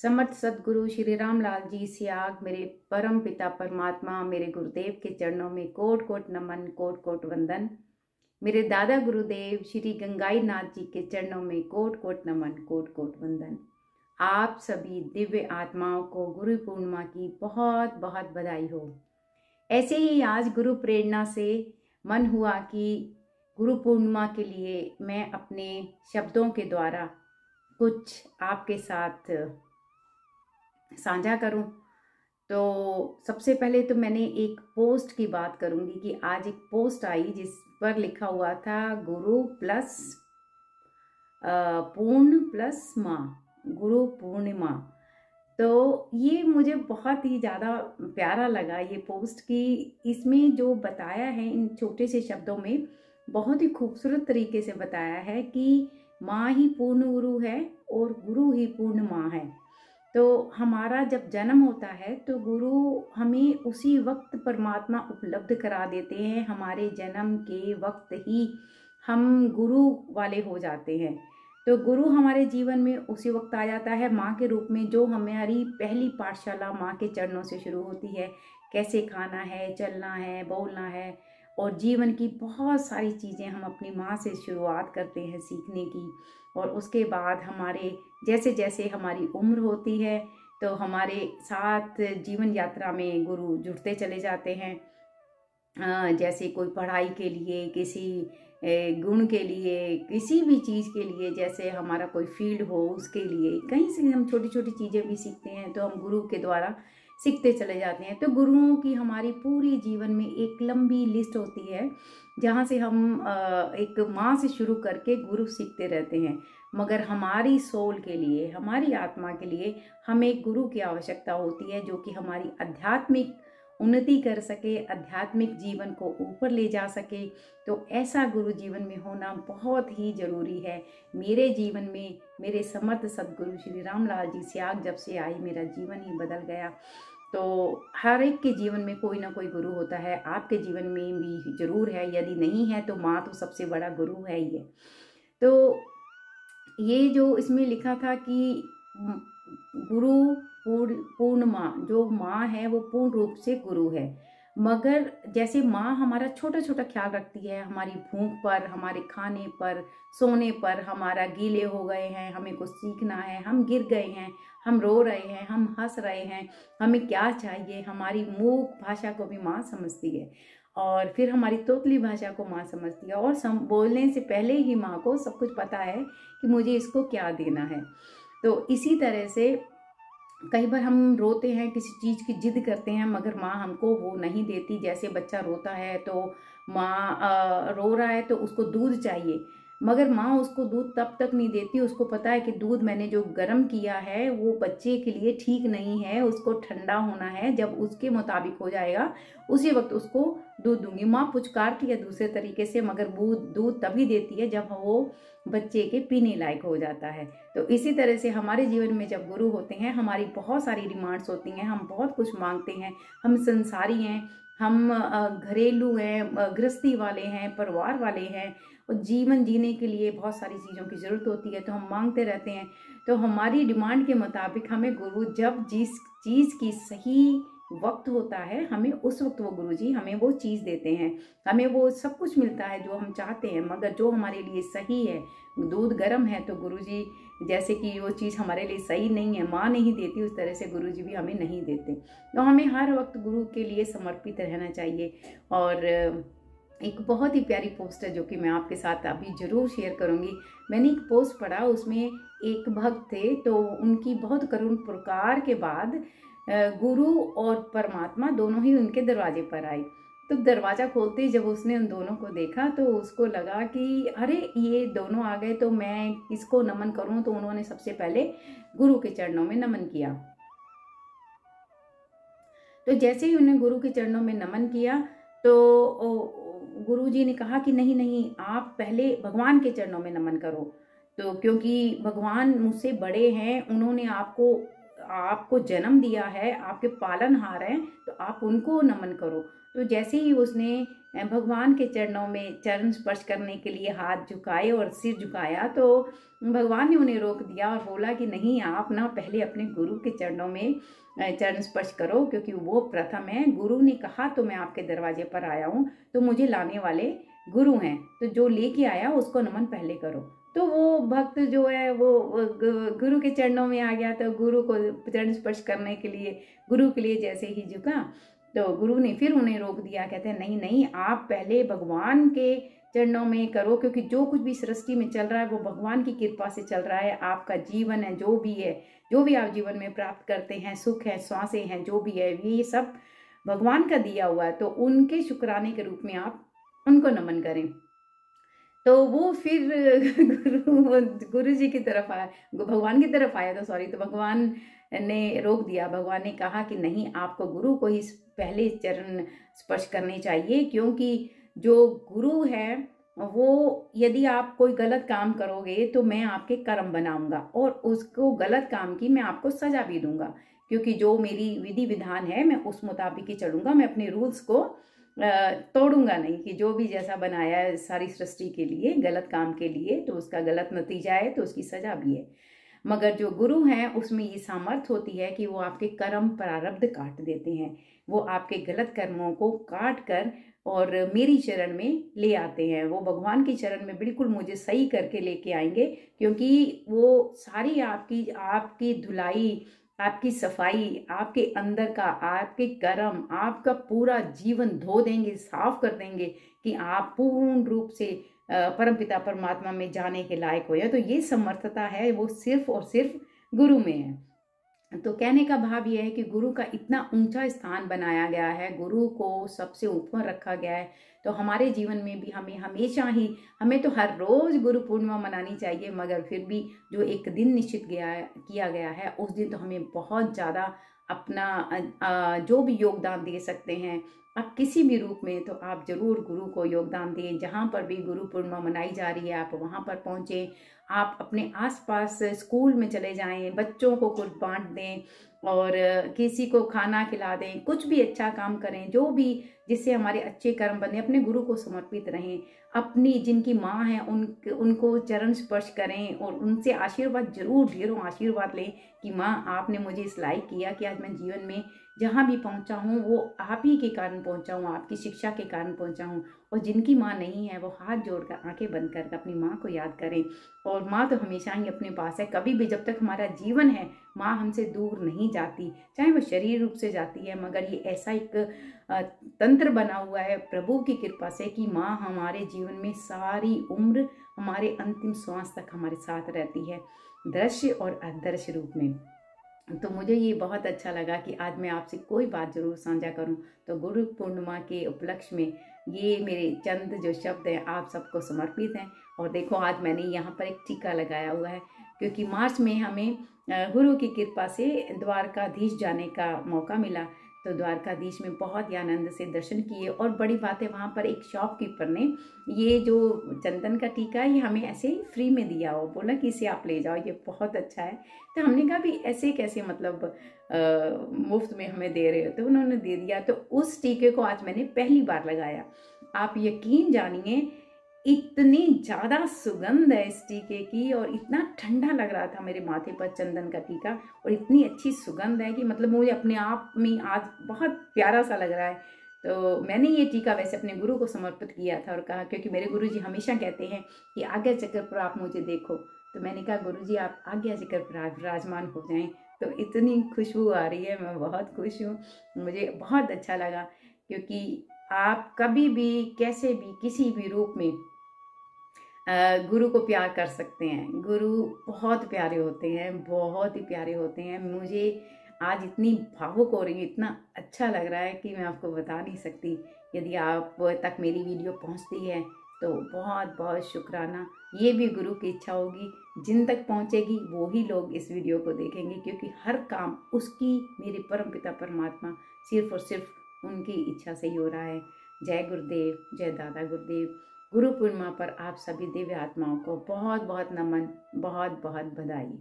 समर्थ सदगुरु श्री रामलाल जी सियाग, मेरे परम पिता परमात्मा, मेरे गुरुदेव के चरणों में कोट कोट नमन, कोट कोट वंदन। मेरे दादा गुरुदेव श्री गंगाई नाथ जी के चरणों में कोट कोट नमन, कोट कोट वंदन। आप सभी दिव्य आत्माओं को गुरु पूर्णिमा की बहुत बहुत बधाई हो। ऐसे ही आज गुरु प्रेरणा से मन हुआ कि गुरु पूर्णिमा के लिए मैं अपने शब्दों के द्वारा कुछ आपके साथ साझा करूं। तो सबसे पहले तो मैंने एक पोस्ट की बात करूंगी कि आज एक पोस्ट आई जिस पर लिखा हुआ था गुरु प्लस पूर्ण प्लस माँ, गुरु पूर्णिमा। तो ये मुझे बहुत ही ज़्यादा प्यारा लगा ये पोस्ट कि इसमें जो बताया है इन छोटे से शब्दों में बहुत ही खूबसूरत तरीके से बताया है कि माँ ही पूर्ण गुरु है और गुरु ही पूर्ण माँ है। तो हमारा जब जन्म होता है तो गुरु हमें उसी वक्त परमात्मा उपलब्ध करा देते हैं। हमारे जन्म के वक्त ही हम गुरु वाले हो जाते हैं। तो गुरु हमारे जीवन में उसी वक्त आ जाता है माँ के रूप में, जो हमारी पहली पाठशाला माँ के चरणों से शुरू होती है। कैसे खाना है, चलना है, बोलना है और जीवन की बहुत सारी चीज़ें हम अपनी माँ से शुरुआत करते हैं सीखने की। और उसके बाद हमारे जैसे जैसे हमारी उम्र होती है तो हमारे साथ जीवन यात्रा में गुरु जुड़ते चले जाते हैं। जैसे कोई पढ़ाई के लिए, किसी गुण के लिए, किसी भी चीज़ के लिए, जैसे हमारा कोई फील्ड हो उसके लिए, कहीं से हम छोटी छोटी चीज़ें भी सीखते हैं तो हम गुरु के द्वारा सीखते चले जाते हैं। तो गुरुओं की हमारी पूरी जीवन में एक लंबी लिस्ट होती है जहाँ से हम एक माँ से शुरू करके गुरु सीखते रहते हैं। मगर हमारी सोल के लिए, हमारी आत्मा के लिए हमें एक गुरु की आवश्यकता होती है जो कि हमारी आध्यात्मिक उन्नति कर सके, आध्यात्मिक जीवन को ऊपर ले जा सके। तो ऐसा गुरु जीवन में होना बहुत ही ज़रूरी है। मेरे जीवन में मेरे समर्थ सदगुरु श्री रामलाल जी सियाग जब से आई, मेरा जीवन ही बदल गया। तो हर एक के जीवन में कोई ना कोई गुरु होता है, आपके जीवन में भी जरूर है। यदि नहीं है तो माँ तो सबसे बड़ा गुरु है ही है। तो ये जो इसमें लिखा था कि गुरु पूर्ण माँ, जो माँ है वो पूर्ण रूप से गुरु है। मगर जैसे माँ हमारा छोटा छोटा ख्याल रखती है, हमारी भूख पर, हमारे खाने पर, सोने पर, हमारा गीले हो गए हैं, हमें कुछ सीखना है, हम गिर गए हैं, हम रो रहे हैं, हम हंस रहे हैं, हमें क्या चाहिए, हमारी मूक भाषा को भी माँ समझती है और फिर हमारी तोतली भाषा को माँ समझती है। और बोलने से पहले ही माँ को सब कुछ पता है कि मुझे इसको क्या देना है। तो इसी तरह से कई बार हम रोते हैं, किसी चीज़ की जिद करते हैं, मगर माँ हमको वो नहीं देती। जैसे बच्चा रोता है तो माँ रो रहा है तो उसको दूध चाहिए, मगर माँ उसको दूध तब तक नहीं देती। उसको पता है कि दूध मैंने जो गर्म किया है वो बच्चे के लिए ठीक नहीं है, उसको ठंडा होना है। जब उसके मुताबिक हो जाएगा उसी वक्त उसको दूध दूंगी। माँ पुचकारती है दूसरे तरीके से, मगर दूध तभी देती है जब वो बच्चे के पीने लायक हो जाता है। तो इसी तरह से हमारे जीवन में जब गुरु होते हैं, हमारी बहुत सारी डिमांड्स होती हैं, हम बहुत कुछ मांगते हैं। हम संसारी हैं, हम घरेलू हैं, गृहस्थी वाले हैं, परिवार वाले हैं और जीवन जीने के लिए बहुत सारी चीज़ों की ज़रूरत होती है। तो हम मांगते रहते हैं। तो हमारी डिमांड के मुताबिक हमें गुरु, जब जिस चीज़ की सही वक्त होता है, हमें उस वक्त वो गुरुजी हमें वो चीज़ देते हैं। हमें वो सब कुछ मिलता है जो हम चाहते हैं, मगर जो हमारे लिए सही है। दूध गर्म है तो गुरुजी, जैसे कि वो चीज़ हमारे लिए सही नहीं है, माँ नहीं देती, उस तरह से गुरुजी भी हमें नहीं देते। तो हमें हर वक्त गुरु के लिए समर्पित रहना चाहिए। और एक बहुत ही प्यारी पोस्ट है जो कि मैं आपके साथ अभी ज़रूर शेयर करूँगी। मैंने एक पोस्ट पढ़ा, उसमें एक भक्त थे तो उनकी बहुत करुण पुकार के बाद गुरु और परमात्मा दोनों ही उनके दरवाजे पर आए। तो दरवाज़ा खोलते ही जब उसने उन दोनों को देखा तो उसको लगा कि अरे ये दोनों आ गए तो मैं किसको नमन करूं। तो उन्होंने सबसे पहले गुरु के चरणों में नमन किया। तो जैसे ही उन्हें गुरु के चरणों में नमन किया तो गुरु जी ने कहा कि नहीं नहीं, आप पहले भगवान के चरणों में नमन करो। तो क्योंकि भगवान मुझसे बड़े हैं, उन्होंने आपको आपको जन्म दिया है, आपके पालनहार हैं, तो आप उनको नमन करो। तो जैसे ही उसने भगवान के चरणों में चरण स्पर्श करने के लिए हाथ झुकाए और सिर झुकाया, तो भगवान ने उन्हें रोक दिया और बोला कि नहीं, आप ना पहले अपने गुरु के चरणों में चरण स्पर्श करो, क्योंकि वो प्रथम है। गुरु ने कहा तो मैं आपके दरवाजे पर आया हूँ, तो मुझे लाने वाले गुरु हैं, तो जो लेके आया उसको नमन पहले करो। तो वो भक्त जो है वो गुरु के चरणों में आ गया, तो गुरु को चरण स्पर्श करने के लिए गुरु के लिए जैसे ही झुका, तो गुरु ने फिर उन्हें रोक दिया। कहते हैं नहीं नहीं, आप पहले भगवान के चरणों में करो, क्योंकि जो कुछ भी सृष्टि में चल रहा है वो भगवान की कृपा से चल रहा है। आपका जीवन है, जो भी आप जीवन में प्राप्त करते हैं, सुख है, श्वासें हैं, जो भी है, ये सब भगवान का दिया हुआ है। तो उनके शुक्राने के रूप में आप उनको नमन करें। तो वो फिर गुरु जी की तरफ आया, भगवान की तरफ आया, तो सॉरी, तो भगवान ने रोक दिया। भगवान ने कहा कि नहीं, आपको गुरु को ही पहले चरण स्पर्श करने चाहिए, क्योंकि जो गुरु है वो, यदि आप कोई गलत काम करोगे तो मैं आपके कर्म बनाऊंगा, और उसको गलत काम की मैं आपको सजा भी दूंगा, क्योंकि जो मेरी विधि विधान है मैं उस मुताबिक ही चलूंगा। मैं अपने रूल्स को तोड़ूंगा नहीं, कि जो भी जैसा बनाया है सारी सृष्टि के लिए, गलत काम के लिए, तो उसका गलत नतीजा है तो उसकी सजा भी है। मगर जो गुरु हैं उसमें ये सामर्थ होती है कि वो आपके कर्म प्रारब्ध काट देते हैं, वो आपके गलत कर्मों को काट कर और मेरी शरण में ले आते हैं। वो भगवान की शरण में बिल्कुल मुझे सही करके लेके आएंगे, क्योंकि वो सारी आपकी धुलाई, आपकी सफाई, आपके अंदर का, आपके कर्म, आपका पूरा जीवन धो देंगे, साफ कर देंगे, कि आप पूर्ण रूप से परमपिता परमात्मा में जाने के लायक हो। तो ये समर्थता है वो सिर्फ और सिर्फ गुरु में है। तो कहने का भाव यह है कि गुरु का इतना ऊंचा स्थान बनाया गया है, गुरु को सबसे ऊपर रखा गया है। तो हमारे जीवन में भी हमें हमेशा ही, हमें तो हर रोज गुरु पूर्णिमा मनानी चाहिए, मगर फिर भी जो एक दिन निश्चित किया गया है, उस दिन तो हमें बहुत ज़्यादा अपना जो भी योगदान दे सकते हैं आप किसी भी रूप में, तो आप जरूर गुरु को योगदान दें। जहाँ पर भी गुरु पूर्णिमा मनाई जा रही है, आप वहाँ पर पहुँचें। आप अपने आसपास स्कूल में चले जाएं, बच्चों को कुछ बांट दें, और किसी को खाना खिला दें, कुछ भी अच्छा काम करें, जो भी जिससे हमारे अच्छे कर्म बने। अपने गुरु को समर्पित रहें, अपनी जिनकी माँ है उनको चरण स्पर्श करें, और उनसे आशीर्वाद जरूर, ढेरों आशीर्वाद लें कि माँ, आपने मुझे इस लायक किया कि आज मैं जीवन में जहाँ भी पहुँचा हूँ वो आप ही के कारण पहुँचा हूँ, आपकी शिक्षा के कारण पहुँचा हूँ। और जिनकी माँ नहीं है वो हाथ जोड़कर, आंखें बंद कर अपनी माँ को याद करें। और माँ तो हमेशा ही अपने पास है, कभी भी जब तक हमारा जीवन है माँ हमसे दूर नहीं जाती, चाहे वो शरीर रूप से जाती है, मगर ये ऐसा एक तंत्र बना हुआ है प्रभु की कृपा से कि माँ हमारे जीवन में सारी उम्र, हमारे अंतिम श्वास तक हमारे साथ रहती है, दृश्य और अदृश्य रूप में। तो मुझे ये बहुत अच्छा लगा कि आज मैं आपसे कोई बात जरूर साझा करूं। तो गुरु पूर्णिमा के उपलक्ष्य में ये मेरे चंद जो शब्द हैं आप सबको समर्पित हैं। और देखो, आज मैंने यहाँ पर एक टीका लगाया हुआ है, क्योंकि मार्च में हमें गुरु की कृपा से द्वारकाधीश जाने का मौका मिला। तो द्वारकाधीश में बहुत ही आनंद से दर्शन किए, और बड़ी बात है वहाँ पर एक शॉपकीपर ने ये जो चंदन का टीका है ये हमें ऐसे ही फ्री में दिया, हो बोला कि इसे आप ले जाओ, ये बहुत अच्छा है। तो हमने कहा भी ऐसे कैसे, मतलब मुफ्त में हमें दे रहे हो, तो उन्होंने दे दिया। तो उस टीके को आज मैंने पहली बार लगाया। आप यकीन जानिए, इतनी ज़्यादा सुगंध है इस टीके की, और इतना ठंडा लग रहा था मेरे माथे पर चंदन का टीका, और इतनी अच्छी सुगंध है कि मतलब मुझे अपने आप में आज बहुत प्यारा सा लग रहा है। तो मैंने ये टीका वैसे अपने गुरु को समर्पित किया था, और कहा, क्योंकि मेरे गुरु जी हमेशा कहते हैं कि आज्ञा चक्र पर आप मुझे देखो। तो मैंने कहा, गुरु जी आप आज्ञा चक्र पर विराजमान हो जाएं। तो इतनी खुशबू आ रही है, मैं बहुत खुश हूँ, मुझे बहुत अच्छा लगा। क्योंकि आप कभी भी, कैसे भी, किसी भी रूप में गुरु को प्यार कर सकते हैं। गुरु बहुत प्यारे होते हैं, बहुत ही प्यारे होते हैं। मुझे आज इतनी भावुक हो रही हूँ, इतना अच्छा लग रहा है कि मैं आपको बता नहीं सकती। यदि आप तक मेरी वीडियो पहुँचती है तो बहुत बहुत शुक्राना। ये भी गुरु की इच्छा होगी, जिन तक पहुँचेगी वो ही लोग इस वीडियो को देखेंगे, क्योंकि हर काम उसकी, मेरे परमपिता परमात्मा, सिर्फ और सिर्फ उनकी इच्छा से ही हो रहा है। जय गुरुदेव, जय दादा गुरुदेव। गुरु पूर्णिमा पर आप सभी दिव्य आत्माओं को बहुत बहुत नमन, बहुत बहुत बधाई।